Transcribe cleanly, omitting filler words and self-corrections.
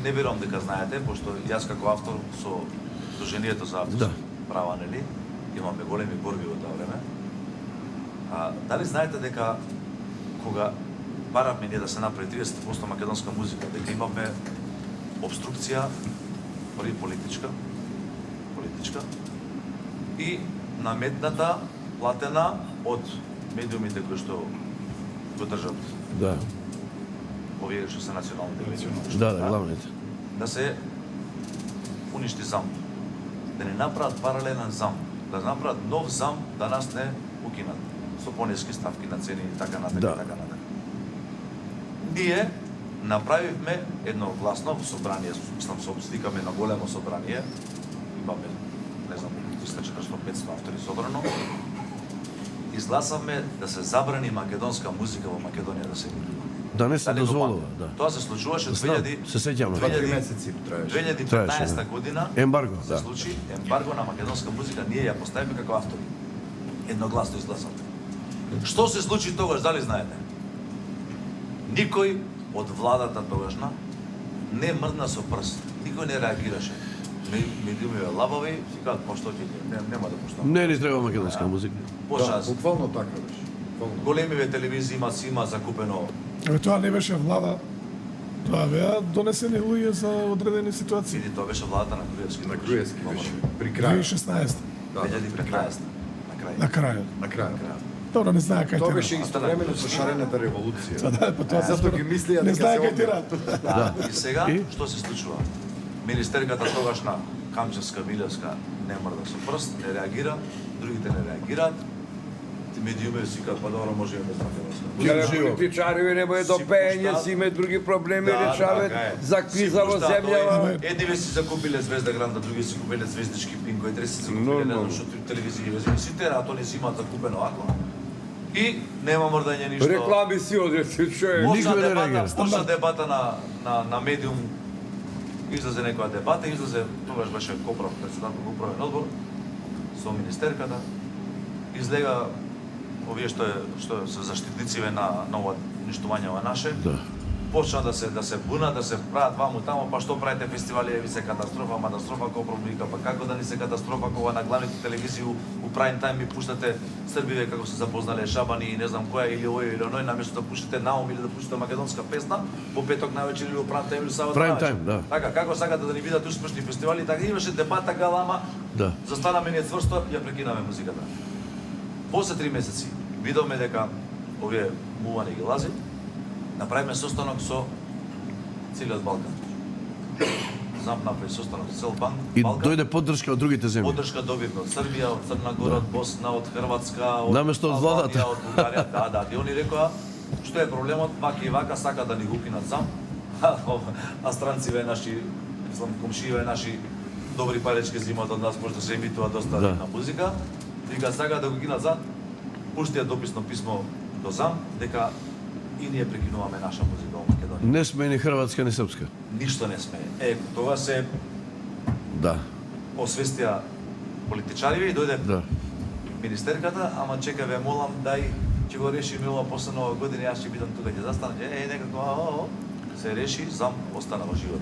не верувам дека знаете, пошто јас како автор со Сдруженијето за авторски права, нели, имаме големи борби во тоа време. Дали знаете дека кога баравме ние да се направи 30% македонска музика, дека имаме обструкција, први политичка и наметната, платена од медиумите кои што го држат. Да. Овие што се национални телевизии. Да, главните. Да се уништи ЗАМ. Да не направат паралелен ЗАМ. Да направат нов ЗАМ, да нас не укинат. Со понески ставки на цени и така натака, така натака. Ние направивме едногласно собрание, свикаме на големо собрание, имаме, не знам, 300-400-500 автори собрано, изгласавме да се забрани македонска музика во Македонија да се игрува. Да не се дозволува, да. Тоа се случуваше 2000 се сеќавам. 2-3 месеци траеше. 2015 година. Ембарго, се случи ембарго на македонска музика, ние ја поставивме како автори. Едногласно изгласавме. Што се случи тогаш, дали знаете? Никој од владата тогашна не мрдна со прст. Никој не реагираше. Медиумите лабави, викаат пошто ќе нема да пуштам. Не ни треба македонска музика. Да, буквално така беше. Големиве телевизии има закупено. Тоа не беше влада. Тоа беа донесени луѓе за одредени ситуации. Или тоа беше владата на Груевски. На Груевски беше. При крај. 2016. Да, 2015. На крај. На крај. Добро, не знае кај Тоа тира. беше истовремено со шарената револуција. Да, па тоа Зато ги мислија не дека знае се кај тира. Да. И сега што се случува? Министерката тогашна Камчевска, Милевска не мрда со прст, не реагира, другите не реагираат. Медиуми си кажат, па добро, можеме без македонска. Политичари немај до пеење, си имаат други проблеми, решаваат за криза во земјава. Едниве си закупиле Звезда Гранда, други си купиле звездички Пинко, и трети си закупиле, не знам што телевизии, сите а тоа не си имаат закупено ако. И нема мрдање ништо. Реклами си одреси, Почна дебата на медиум, излезе некоја дебата, тогаш беше Коправ, председател на управен одбор, со министерката, излега овие што се заштитнициве на ова ништување во наше. Почна да се буна, да се прават ваму таму, па што правите фестивали, ви се катастрофа, Копров вика, па како да ни се катастрофа кога на главните телевизии у прайм тајм ми пуштате србиве како се запознале Шабани и не знам која или овој или оној, наместо да пуштате Наум или да пуштате македонска песна, во петок највечер или во прайм тајм или сабота највечер. Така, како сакате да ни видат успешни фестивали, така имаше дебата галама. Застанаме ние цврсто, ја прекинаме музиката. После 3 месеци видовме дека овие мувани ги лази, направиме состанок со целиот Балкан. Направи состанок со цел Балкан. И дојде поддршка од другите земји. Поддршка добивме од Србија, од Црна Гора, од Босна, од Хрватска, од наместо од владата, од Бугарија. Да. И они рекоа, што е проблемот, вака и вака сака да ни го укинат ЗАМ, а странциве наши, комшиеве наши добри парички земјат од нас, пошто се емитува доста на музика. Вика сака да го укинат ЗАМ, пуштија дописно писмо до ЗАМ дека и ние прекинуваме наша музика во Македонија. Не сме ни хрватска, ни српска. Ништо не сме. Тоа се освестија политичариве и дојде министерката, ама чека ве молам дај ќе го решиме ова после нова година, јас ќе бидам тука ќе застанам. Некако се реши, ЗАМ остана во живот.